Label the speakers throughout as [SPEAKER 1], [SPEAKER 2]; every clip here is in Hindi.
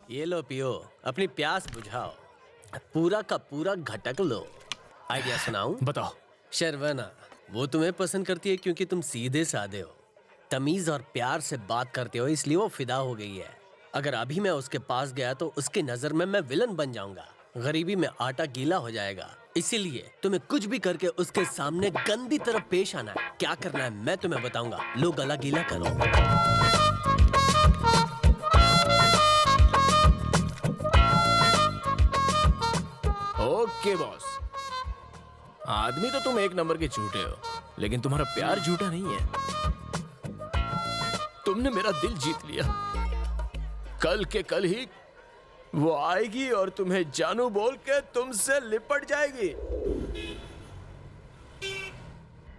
[SPEAKER 1] ये लो पियो, अपनी प्यास बुझाओ, पूरा का पूरा घटक लो। आइडिया सुनाऊं?
[SPEAKER 2] बताओ।
[SPEAKER 1] शर्वना, वो तुम्हें पसंद करती है क्योंकि तुम सीधे साधे हो, तमीज और प्यार से बात करते हो, इसलिए वो फिदा हो गई है। अगर अभी मैं उसके पास गया तो उसकी नजर में मैं विलन बन जाऊंगा, गरीबी में आटा गीला हो जाएगा। इसीलिए तुम्हें कुछ भी करके उसके सामने गंदी तरह पेश आना है। क्या करना है मैं तुम्हें बताऊंगा। लो गला गीला करो।
[SPEAKER 2] ओके बॉस, आदमी तो तुम एक नंबर के झूठे हो, लेकिन तुम्हारा प्यार झूठा नहीं है। तुमने मेरा दिल जीत लिया। कल के कल ही वो आएगी और तुम्हें जानू बोल के तुमसे लिपट जाएगी।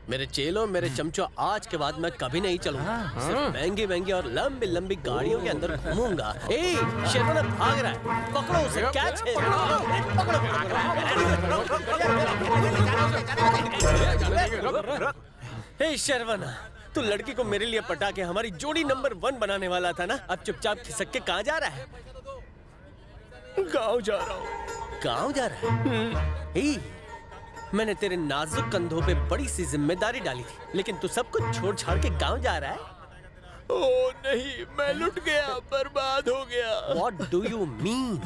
[SPEAKER 1] मेरे चेलों, मेरे चमचों, आज के बाद मैं कभी नहीं चलूंगा। सिर्फ महंगी महंगी और लंबी लंबी गाड़ियों के अंदर घूमूंगा। ए, शर्वना भाग रहा है, पकड़ो उसे, कैच है। ए शर्वना, तू लड़की को मेरे लिए पटा के हमारी जोड़ी नंबर 1 बनाने वाला था ना? अब चुपचाप खिसक के कहाँ जा रहा है?
[SPEAKER 2] गाँव जा रहा हूँ।
[SPEAKER 1] गाँव जा रहा है? मैंने तेरे नाजुक कंधों पे बड़ी सी जिम्मेदारी डाली थी, लेकिन तू सब कुछ छोड़ छाड़ के गाँव जा रहा है?
[SPEAKER 2] ओ नहीं, मैं लुट गया, बर्बाद हो गया।
[SPEAKER 1] What do you mean?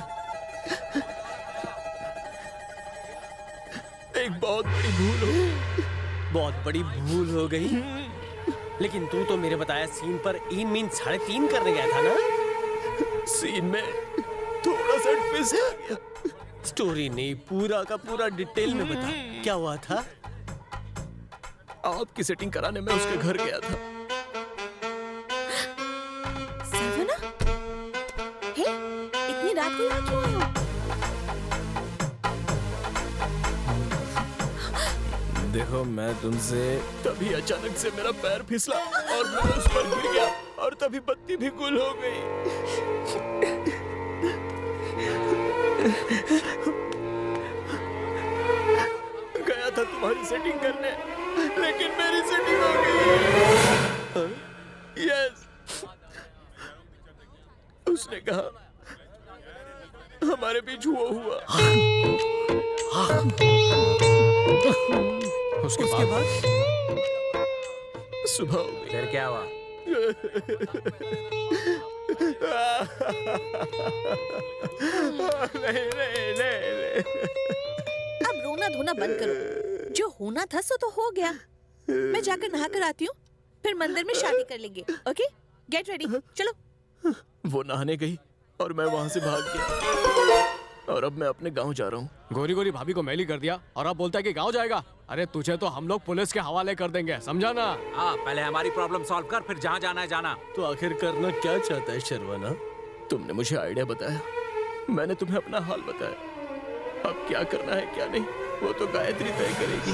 [SPEAKER 2] एक बहुत बड़ी भूल हो।
[SPEAKER 1] बहुत बड़ी भूल हो गई। लेकिन तू तो मेरे बताया सीन पर इन मीन 3.5 करने गया था ना?
[SPEAKER 2] सीन में थोड़ा सा ट्विस्ट आ गया।
[SPEAKER 1] स्टोरी नहीं, पूरा का पूरा डिटेल में बता, क्या हुआ था?
[SPEAKER 2] आपकी सेटिंग कराने में उसके घर गया था।
[SPEAKER 3] सर्वना? हे, इतनी रात को यहाँ क्यों आए हो?
[SPEAKER 2] देखो, मैं तुमसे तभी अचानक से मेरा पैर फिसला और मैं उस पर गिर गया और तभी बत्ती भी गुल हो गई। गया था तुम्हारी सेटिंग करने, लेकिन मेरी सेटिंग हो गई। यस, उसने कहा हमारे बीच हुआ। उसके बाद सुबह हो गई।
[SPEAKER 4] फिर क्या हुआ?
[SPEAKER 2] नहीं।
[SPEAKER 3] अब रोना धोना बंद करो। जो होना था सो तो हो गया। मैं जाकर नहा कर आती हूँ, फिर मंदिर में शादी कर लेंगे। ओके, गेट रेडी, चलो।
[SPEAKER 2] वो नहाने गई और मैं वहाँ से भाग गया और अब मैं अपने गांव जा रहा हूँ।
[SPEAKER 4] गोरी गोरी भाभी को मेली कर दिया और अब बोलता है कि गांव जाएगा। अरे तुझे तो हम लोग पुलिस के हवाले कर देंगे, समझा ना?
[SPEAKER 5] हाँ, पहले हमारी प्रॉब्लम सॉल्व कर, फिर जहाँ जाना है जाना।
[SPEAKER 1] तो आखिर करना क्या चाहता है शर्वना?
[SPEAKER 2] तुमने मुझे आइडिया बताया, मैंने तुम्हें अपना हाल बताया। अब क्या करना है क्या नहीं, वो तो गायत्री तय करेगी।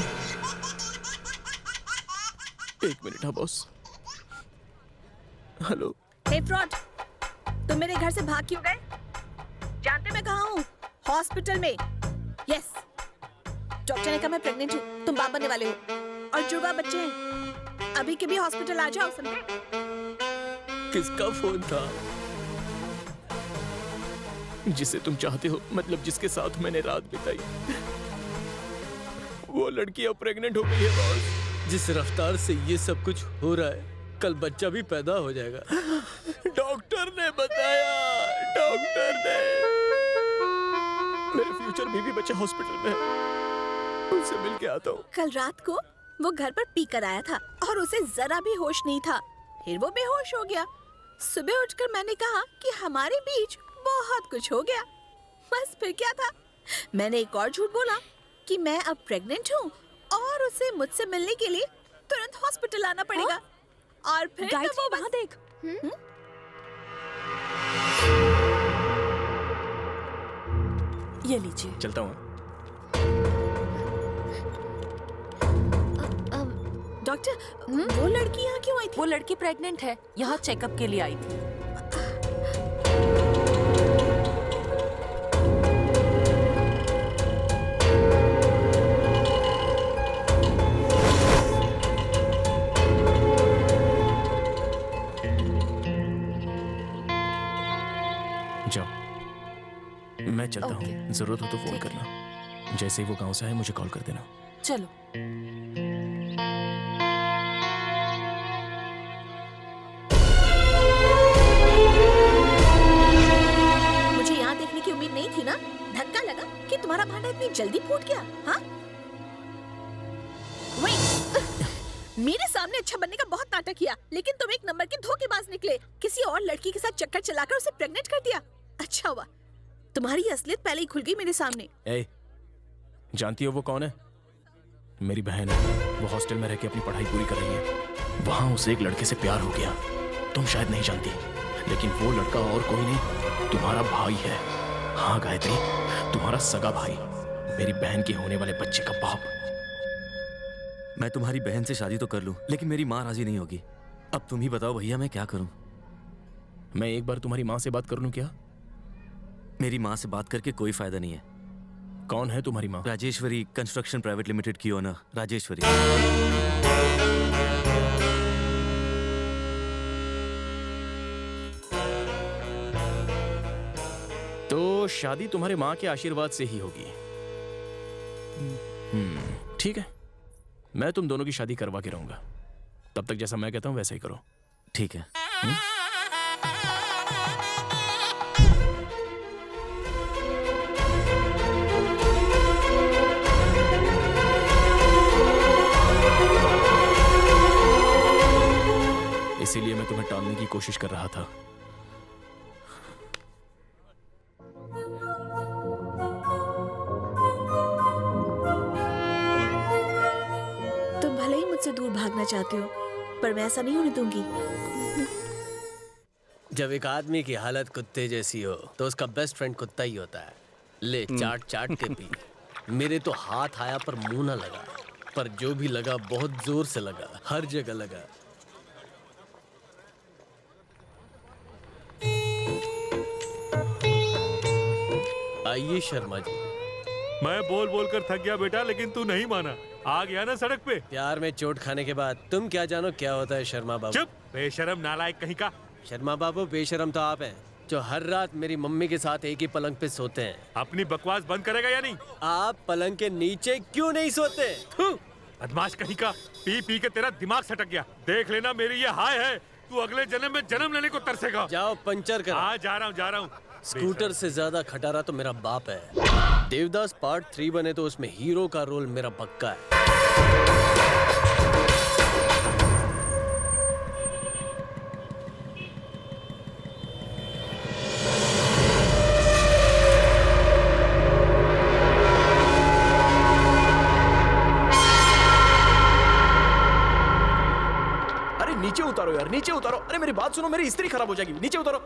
[SPEAKER 2] 1 मिनट। हाँ बॉस। हेलो।
[SPEAKER 3] हे फ्रॉड, तुम मेरे घर से भाग क्यों गए? जानते मैं कहाँ हूँ? हॉस्पिटल में। यस, डॉक्टर ने कहा मैं प्रेग्नेंट हूँ, तुम बाप बनने वाले हो और जुड़वा बच्चे हैं। अभी के भी हॉस्पिटल आ जाओ, समझे?
[SPEAKER 1] किसका फोन था?
[SPEAKER 2] जिसे तुम चाहते हो, मतलब जिसके साथ मैंने रात बिताई। वो लड़की अब प्रेग्नेंट हो गई है बॉस।
[SPEAKER 1] जिस रफ्तार से ये सब कुछ हो रहा है, कल बच्चा भी पैदा हो जाएगा।
[SPEAKER 2] डॉक्टर ने बताया, डॉक्टर ने। मेरे फ्यूचर बेबी बच्चा हॉस्पिटल में है, उनसे मिल के आता हूँ।
[SPEAKER 3] कल रात को वो घर पर पी कर आया था और उसे जरा भी होश नहीं था। फिर वो बेहोश हो गया। सुबह उठकर मैंने कहा कि हमारे बीच बहुत कुछ हो गया। बस फिर क्या था, मैंने एक और झूठ बोला कि मैं अब प्रेग्नेंट हूँ और उसे मुझसे मिलने के लिए तुरंत हॉस्पिटल आना पड़ेगा। और फिर
[SPEAKER 6] गायत्री, वहाँ देख। ये लीजिए।
[SPEAKER 2] चलता हूँ।
[SPEAKER 3] डॉक्टर, वो लड़की यहाँ क्यों आई थी?
[SPEAKER 6] वो लड़की प्रेग्नेंट है, यहाँ चेकअप के लिए आई थी।
[SPEAKER 2] जाओ। मैं चलता
[SPEAKER 6] ओके।
[SPEAKER 2] हूँ, जरूरत हो तो फोन
[SPEAKER 6] ठीक है।
[SPEAKER 2] करना। जैसे ही वो गांव से आए मुझे कॉल कर देना।
[SPEAKER 6] चलो।
[SPEAKER 3] मुझे यहाँ देखने की उम्मीद नहीं थी ना। धक्का लगा कि तुम्हारा भांडा इतनी जल्दी फूट गया। हाँ वही मेरे सामने अच्छा बनने का बहुत नाटक किया, लेकिन तुम एक नंबर के धोखेबाज निकले। किसी और लड़की के साथ चक्कर चलाकर उसे प्रेग्नेंट कर दिया। अच्छा हुआ तुम्हारी असलियत पहले ही खुल गई मेरे सामने।
[SPEAKER 2] ए, जानती हो वो कौन है? मेरी बहन है। वो हॉस्टल में रह के अपनी पढ़ाई पूरी कर रही है। वहां उसे एक लड़के से प्यार हो गया। तुम शायद नहीं जानती, लेकिन वो लड़का और कोई नहीं, तुम्हारा भाई है। हाँ गायत्री, तुम्हारा सगा भाई, मेरी बहन के होने वाले बच्चे का बाप।
[SPEAKER 7] मैं तुम्हारी बहन से शादी तो कर लूं, लेकिन मेरी माँ राजी नहीं होगी। अब तुम ही बताओ भैया, मैं क्या करूं?
[SPEAKER 2] मैं एक बार तुम्हारी माँ से बात कर लूं क्या?
[SPEAKER 7] मेरी माँ से बात करके कोई फायदा नहीं है।
[SPEAKER 2] कौन है तुम्हारी माँ?
[SPEAKER 7] राजेश्वरी कंस्ट्रक्शन प्राइवेट लिमिटेड की ओनर राजेश्वरी।
[SPEAKER 2] तो शादी तुम्हारे माँ के आशीर्वाद से ही होगी। ठीक है, मैं तुम दोनों की शादी करवा के रहूंगा। तब तक जैसा मैं कहता हूं वैसा ही करो।
[SPEAKER 7] ठीक है।
[SPEAKER 2] इसीलिए मैं तुम्हें टालने की कोशिश कर रहा था।
[SPEAKER 3] तुम भले ही मुझसे दूर भागना चाहते हो, पर मैं ऐसा नहीं होने दूंगी।
[SPEAKER 1] जब एक आदमी की हालत कुत्ते जैसी हो तो उसका बेस्ट फ्रेंड कुत्ता ही होता है। ले चाट चाट के पी। मेरे तो हाथ आया पर मुंह ना लगा, पर जो भी लगा बहुत जोर से लगा, हर जगह लगा। आइए शर्मा जी।
[SPEAKER 8] मैं बोल बोल कर थक गया बेटा, लेकिन तू नहीं माना। आ गया ना सड़क पे।
[SPEAKER 1] प्यार में चोट खाने के बाद तुम क्या जानो क्या होता है शर्मा बाबू।
[SPEAKER 8] चुप बेशरम नालायक कहीं का।
[SPEAKER 1] शर्मा बाबू, बेशरम तो आप हैं जो हर रात मेरी मम्मी के साथ एक ही पलंग पे सोते हैं।
[SPEAKER 8] अपनी बकवास बंद करेगा या नहीं?
[SPEAKER 1] आप पलंग के नीचे क्यों नहीं सोते? थू!
[SPEAKER 8] बदमाश कहीं का। पी पी के तेरा दिमाग सटक गया। देख लेना मेरी ये हाय है, तू अगले जन्म में जन्म लेने को तरसेगा।
[SPEAKER 1] जाओ पंचर करो।
[SPEAKER 8] हाँ जा रहा हूँ।
[SPEAKER 1] स्कूटर से ज्यादा खटारा तो मेरा बाप है। देवदास पार्ट 3 बने तो उसमें हीरो का रोल मेरा पक्का है।
[SPEAKER 2] अरे नीचे उतारो यार, नीचे उतारो। अरे मेरी बात सुनो, मेरी इस्त्री खराब हो जाएगी। नीचे उतारो।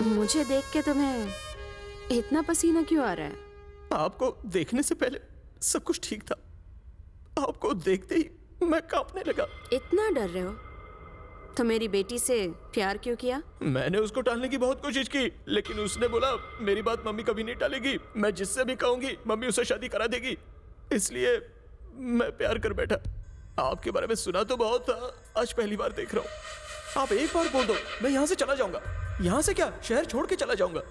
[SPEAKER 9] मुझे देख के तुम्हें इतना पसीना क्यों आ रहा है?
[SPEAKER 2] आपको देखने से पहले सब कुछ ठीक था। आपको देखते ही मैं कांपने लगा।
[SPEAKER 9] इतना डर रहे हो तो मेरी बेटी से प्यार क्यों किया?
[SPEAKER 2] मैंने उसको टालने की बहुत कोशिश की, लेकिन उसने बोला मेरी बात मम्मी कभी नहीं टालेगी। मैं जिससे भी कहूंगी मम्मी उसे शादी करा देगी। इसलिए मैं प्यार कर बैठा। आपके बारे में सुना तो बहुत था, आज पहली बार देख रहा हूँ। आप एक बार बोल दो, मैं यहाँ से चला जाऊंगा। यहाँ से क्या, शहर छोड़ के चला जाऊंगा।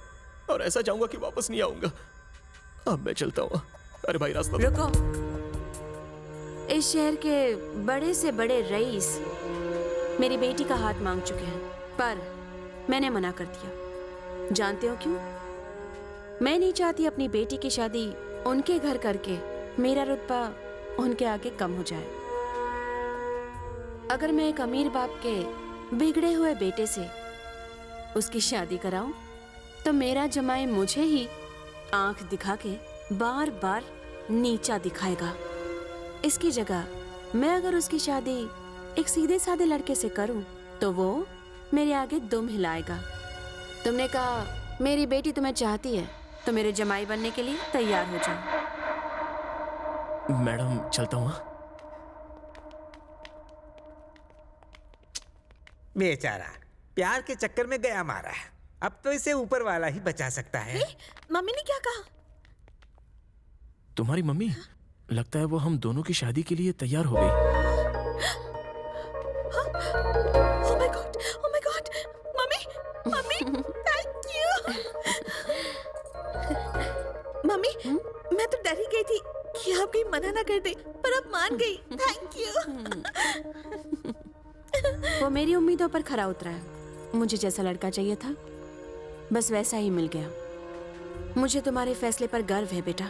[SPEAKER 2] और ऐसा चाहूंगा कि वापस नहीं आऊंगा। अब मैं चलता हूँ। अरे भाई रास्ता दो।
[SPEAKER 9] रुको, इस शहर के बड़े से बड़े रईस मेरी बेटी का हाथ मांग चुके हैं, पर मैंने मना कर दिया। जानते हो क्यों? मैं नहीं चाहती अपनी बेटी की शादी उनके घर करके मेरा रुतबा उनके आगे कम हो जाए। अगर मैं एक अमीर बाप के बिगड़े हुए बेटे से उसकी शादी कराऊं, तो मेरा जमाई मुझे ही आंख दिखा के बार बार नीचा दिखाएगा। इसकी जगह मैं अगर उसकी शादी एक सीधे साधे लड़के से करूं, तो वो मेरे आगे दुम हिलाएगा। तुमने कहा मेरी बेटी तुम्हें चाहती है, तो मेरे जमाई बनने के लिए तैयार हो जाओ।
[SPEAKER 2] मैडम चलता हूँ।
[SPEAKER 10] बेचारा प्यार के चक्कर में गया मारा। अब तो इसे ऊपर वाला ही बचा सकता है।
[SPEAKER 3] मम्मी ने क्या कहा?
[SPEAKER 7] तुम्हारी मम्मी, लगता है वो हम दोनों की शादी के लिए तैयार हो गई।
[SPEAKER 3] Oh my God, mummy, thank you. Mummy, मैं तो डर ही गई थी कि आप कहीं मना ना कर दे, पर अब मान गई। Thank you.
[SPEAKER 9] वो मेरी उम्मीदों पर खरा उतरा है। मुझे जैसा लड़का चाहिए था बस वैसा ही मिल गया। मुझे तुम्हारे फैसले पर गर्व है बेटा।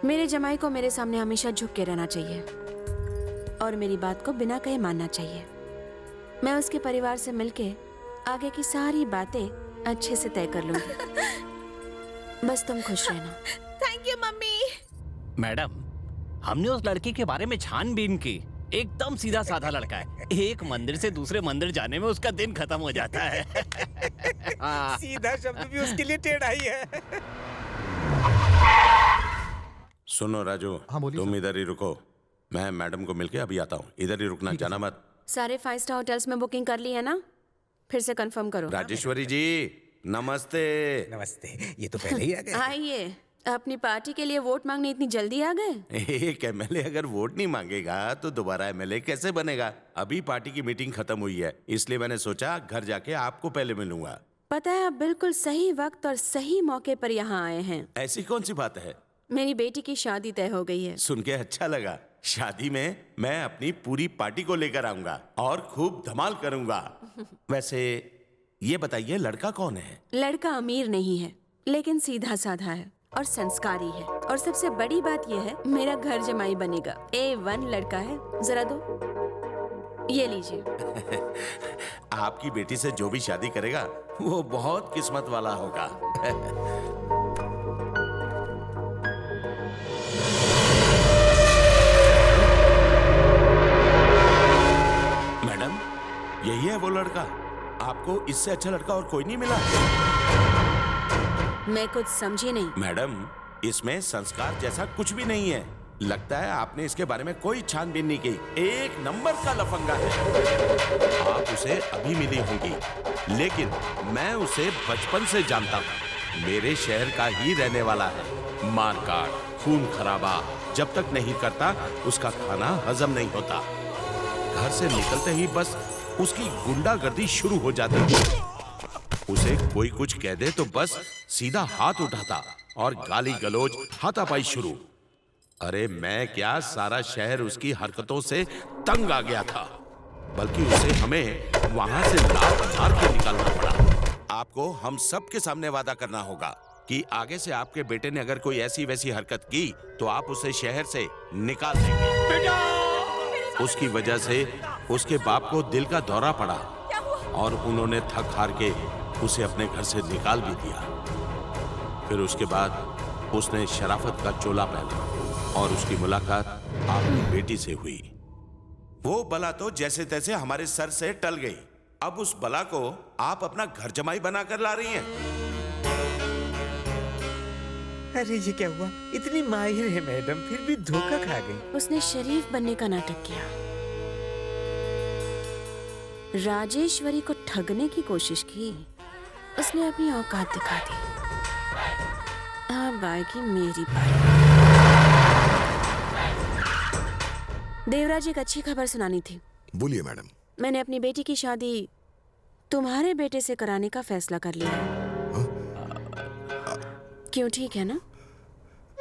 [SPEAKER 9] मेरे जमाई को मेरे सामने हमेशा झुक के रहना चाहिए और मेरी बात को बिना कहे मानना चाहिए। मैं उसके परिवार से मिलके आगे की सारी बातें अच्छे से तय कर लूंगी। बस तुम खुश रहना।
[SPEAKER 3] Thank you mummy.
[SPEAKER 11] मैडम, हमने उस लड़के के बारे में छानबीन की। एकदम सीधा साधा लड़का है। एक मंदिर से दूसरे मंदिर जाने में उसका दिन खत्म हो जाता है।
[SPEAKER 10] सीधा शब्द भी उसके लिए टेढ़ा ही है।
[SPEAKER 12] सुनो राजू, तुम इधर ही रुको। मैं मैडम को मिलके अभी आता हूँ। इधर ही रुकना, जाना मत।
[SPEAKER 9] सारे 5 स्टार होटल्स में बुकिंग कर ली है ना? फिर से कंफर्म करो।
[SPEAKER 12] राजेश्वरी जी नमस्ते।
[SPEAKER 10] नमस्ते। ये तो पहले ही आ गए।
[SPEAKER 9] आइए। अपनी पार्टी के लिए वोट मांगने इतनी जल्दी आ गए?
[SPEAKER 12] एक एमएलए अगर वोट नहीं मांगेगा तो दोबारा एमएलए कैसे बनेगा? अभी पार्टी की मीटिंग खत्म हुई है, इसलिए मैंने सोचा घर जाके आपको पहले मिलूंगा।
[SPEAKER 9] पता है, आप बिल्कुल सही वक्त और सही मौके पर यहाँ आए हैं।
[SPEAKER 12] ऐसी कौन सी बात है?
[SPEAKER 9] मेरी बेटी की शादी तय हो गई है।
[SPEAKER 12] सुन के अच्छा लगा। शादी में मैं अपनी पूरी पार्टी को लेकर आऊंगा और खूब धमाल करूंगा। वैसे ये बताइए, लड़का कौन है?
[SPEAKER 9] लड़का अमीर नहीं है, लेकिन सीधा साधा है और संस्कारी है। और सबसे बड़ी बात यह है, मेरा घर जमाई बनेगा। A1 लड़का है। जरा दो, ये लीजिए।
[SPEAKER 12] आपकी बेटी से जो भी शादी करेगा वो बहुत किस्मत वाला होगा। मैडम, यही है वो लड़का? आपको इससे अच्छा लड़का और कोई नहीं मिला?
[SPEAKER 9] मैं कुछ समझी नहीं।
[SPEAKER 12] मैडम, इसमें संस्कार जैसा कुछ भी नहीं है। लगता है आपने इसके बारे में कोई छानबीन नहीं की। एक नंबर का लफंगा है। आप उसे अभी मिली होंगी, लेकिन मैं उसे बचपन से जानता हूँ। मेरे शहर का ही रहने वाला है। मारकाट, खून खराबा जब तक नहीं करता उसका खाना हजम नहीं होता। घर से निकलते ही बस उसकी गुंडागर्दी शुरू हो जाती है। उसे कोई कुछ कह दे तो बस सीधा हाथ उठाता और गाली गलौज, हाथापाई शुरू। अरे मैं क्या, सारा शहर उसकी हरकतों से तंग आ गया था। बल्कि उसे हमें वहां से लात मार के निकालना पड़ा। आपको हम सब के सामने वादा करना होगा कि आगे से आपके बेटे ने अगर कोई ऐसी वैसी हरकत की तो आप उसे शहर से निकाल देंगे। उसकी वजह से उसके बाप को दिल का दौरा पड़ा और उन्होंने थक हार के उसे अपने घर से निकाल भी दिया। फिर उसके बाद उसने शराफत का चोला पहना और उसकी मुलाकात आपकी बेटी से हुई। वो बला तो जैसे तैसे हमारे सर से टल गई। अब उस बला को आप अपना घर जमाई बनाकर ला रही हैं।
[SPEAKER 10] अरे ये क्या हुआ? इतनी माहिर है मैडम, फिर भी धोखा खा गई।
[SPEAKER 9] उसने शरीफ बनने का नाटक किया, राजेश्वरी को ठगने की कोशिश की। उसने अपनी औकात दिखा दी। अब आएगी मेरी बारी। देवराज, एक अच्छी खबर सुनानी थी।
[SPEAKER 13] बोलिए मैडम।
[SPEAKER 9] मैंने अपनी बेटी की शादी तुम्हारे बेटे से कराने का फैसला कर लिया है। क्यों, ठीक है ना?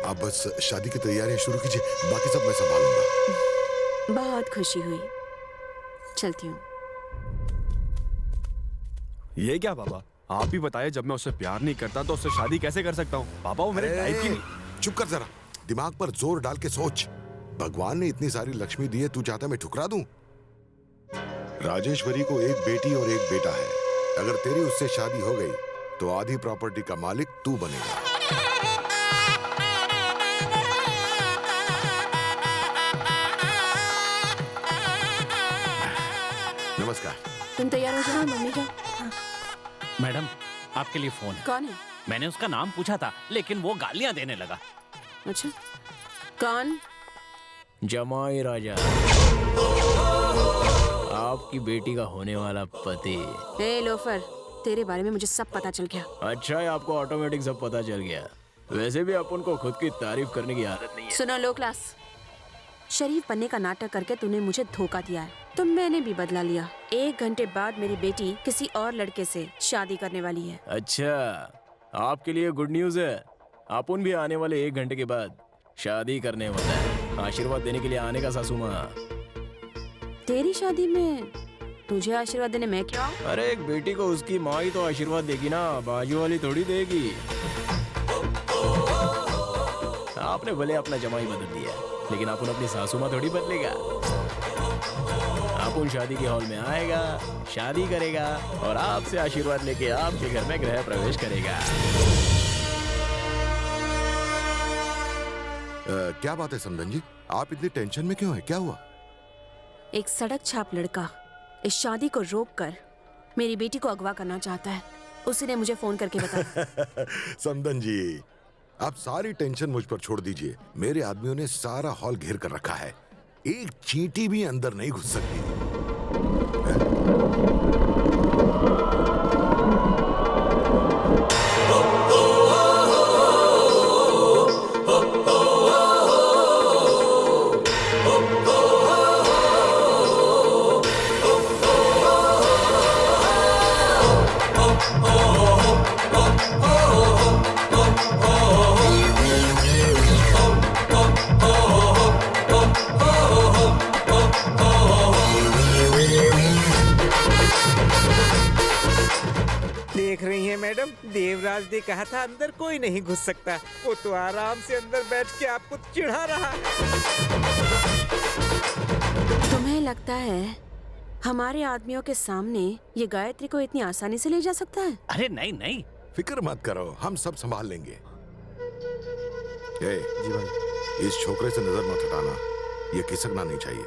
[SPEAKER 13] आप बस शादी की तैयारियां शुरू कीजिए, बाकी सब मैं संभालूंगा।
[SPEAKER 9] बहुत खुशी हुई। चलती हूँ।
[SPEAKER 4] ये क्या पापा, आप ही बताइए, जब मैं उससे प्यार नहीं करता तो उससे शादी कैसे कर सकता हूँ? पापा वो मेरे टाइप की नहीं।
[SPEAKER 13] चुप कर जरा, दिमाग पर जोर डाल के सोच। भगवान ने इतनी सारी लक्ष्मी दी है, तू चाहता मैं ठुकरा दूं? राजेश्वरी को एक बेटी और एक बेटा है। अगर तेरी उससे शादी हो गई तो आधी प्रॉपर्टी का मालिक तू बनेगा। नमस्कार।
[SPEAKER 9] तुम तैयार हो जाओ, मम्मी जाओ। हाँ।
[SPEAKER 11] मैडम, आपके लिए फोन है।
[SPEAKER 9] कौन है?
[SPEAKER 11] मैंने उसका नाम पूछा था, लेकिन वो गालियां देने लगा।
[SPEAKER 9] अच्छा, कौन?
[SPEAKER 11] जमाई राजा, आपकी बेटी का होने वाला पति।
[SPEAKER 9] ए लोफर, तेरे बारे में मुझे सब पता चल गया।
[SPEAKER 2] अच्छा है आपको ऑटोमेटिक सब पता चल गया। वैसे भी अपन को खुद की तारीफ करने की आदत नहीं है।
[SPEAKER 9] सुनो लो क्लास, शरीफ बनने का नाटक करके तूने मुझे धोखा दिया है, तो मैंने भी बदला लिया। 1 घंटे बाद मेरी बेटी किसी और लड़के से शादी करने वाली है।
[SPEAKER 2] अच्छा, आपके लिए गुड न्यूज है। अपन भी आने वाले 1 घंटे के बाद शादी करने वाला है। आशीर्वाद देने के लिए आने का सासू माँ।
[SPEAKER 9] तेरी शादी में तुझे आशीर्वाद देने मैं क्यों आऊं?
[SPEAKER 2] अरे एक बेटी को उसकी माँ ही तो आशीर्वाद देगी ना, बाजू वाली थोड़ी देगी। आपने भले अपना जमाई बदल दिया, लेकिन अपन अपनी सासू माँ थोड़ी बदलेगा। अपन शादी के हॉल में आएगा, शादी करेगा और आपसे आशीर्वाद लेके आपके घर में गृह प्रवेश करेगा।
[SPEAKER 13] क्या बात है समदन जी, आप इतनी टेंशन में क्यों हैं? क्या हुआ?
[SPEAKER 9] एक सड़क छाप लड़का इस शादी को रोककर मेरी बेटी को अगवा करना चाहता है। उसी ने मुझे फोन करके बताया।
[SPEAKER 13] समदन जी, आप सारी टेंशन मुझ पर छोड़ दीजिए। मेरे आदमियों ने सारा हॉल घेर कर रखा है, एक चींटी भी अंदर नहीं घुस सकती।
[SPEAKER 10] देख रही हैं मैडम, देवराज ने कहा था अंदर कोई नहीं घुस सकता। वो तो आराम से अंदर बैठ के आपको चिढ़ा रहा है।
[SPEAKER 9] तुम्हें लगता है हमारे आदमियों के सामने ये गायत्री को इतनी आसानी से ले जा सकता है?
[SPEAKER 11] अरे नहीं नहीं,
[SPEAKER 13] फिक्र मत करो, हम सब संभाल लेंगे। जी भाई, इस छोकरे से नजर मत हटाना, ये खिसकना नहीं चाहिए।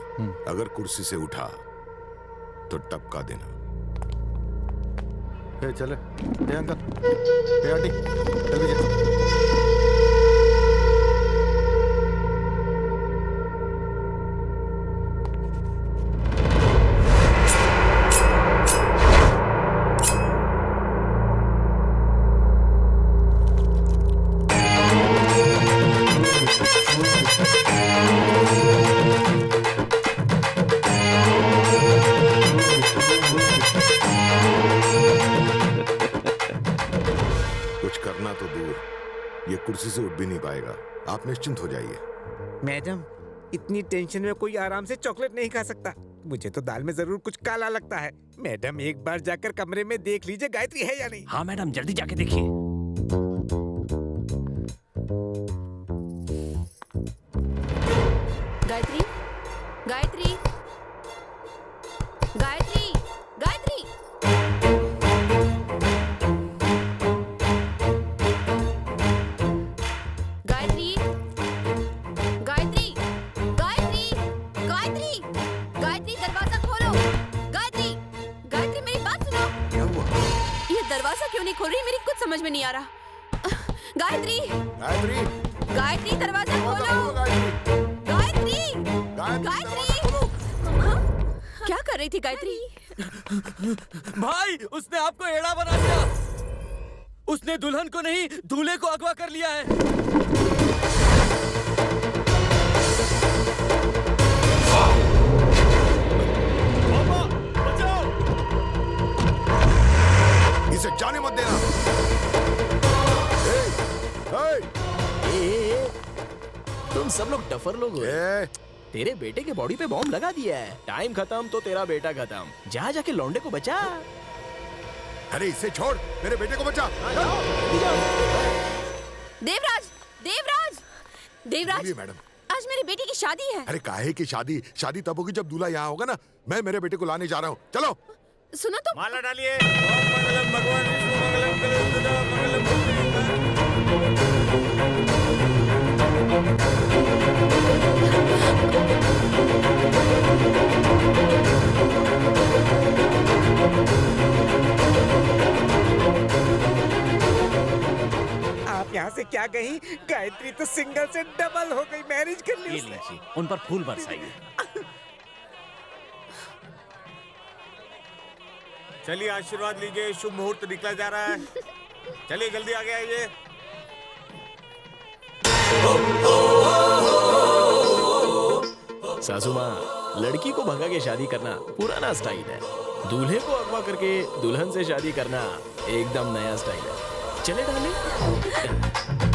[SPEAKER 13] अगर कुर्सी से उठा तो टपका देना।
[SPEAKER 4] चले अंकल, आंटी, जल्दी चलो।
[SPEAKER 13] कुर्सी से उठ भी नहीं पाएगा। आप निश्चिंत हो जाइए।
[SPEAKER 10] मैडम, इतनी टेंशन में कोई आराम से चॉकलेट नहीं खा सकता। मुझे तो दाल में जरूर कुछ काला लगता है। मैडम, एक बार जाकर कमरे में देख लीजिए गायत्री है या नहीं।
[SPEAKER 11] हाँ मैडम, जल्दी जाके देखिए।
[SPEAKER 9] गायत्री, गायत्री, गायत्री, गायत्री। खोल रही, मेरी कुछ समझ में नहीं आ रहा। गायत्री,
[SPEAKER 13] गायत्री,
[SPEAKER 9] गायत्री दरवाजा खोलो। गायत्री, गायत्री, क्या कर रही थी गायत्री?
[SPEAKER 1] भाई, उसने आपको एड़ा बना दिया। उसने दुल्हन को नहीं, दूल्हे को अगवा कर लिया है।
[SPEAKER 13] इसे जाने मत देना।
[SPEAKER 2] तुम सब लोग टफर लोग हो। तेरे बेटे के बॉडी पे बॉम्ब लगा दिया है। टाइम खत्म तो तेरा बेटा खत्म। जा जाके लौंडे को बचा।
[SPEAKER 13] अरे इसे छोड़, मेरे बेटे को बचा।
[SPEAKER 9] देवराज, देवराज, देवराज,
[SPEAKER 13] मैडम,
[SPEAKER 9] आज मेरी बेटी की शादी है।
[SPEAKER 13] अरे काहे की शादी? शादी तब होगी जब दूल्हा यहाँ होगा ना। मैं मेरे बेटे को लाने जा रहा हूँ, चलो।
[SPEAKER 9] सुनो तो,
[SPEAKER 8] माला डालिए। मंगलम भगवान विष्णु मंगलम कलंदना मंगलम
[SPEAKER 10] आप यहाँ से क्या कहीं? गायत्री तो सिंगल से डबल हो गई, मैरिज कर ली उसने।
[SPEAKER 11] उन पर फूल बरसाइए।
[SPEAKER 10] चलिए आशीर्वाद लीजिए, शुभ मुहूर्त निकला जा रहा है। चलिए जल्दी आगे आइए।
[SPEAKER 2] सासू माँ, लड़की को भगा के शादी करना पुराना स्टाइल है। दूल्हे को अगवा करके दुल्हन से शादी करना एकदम नया स्टाइल है। चले डाले।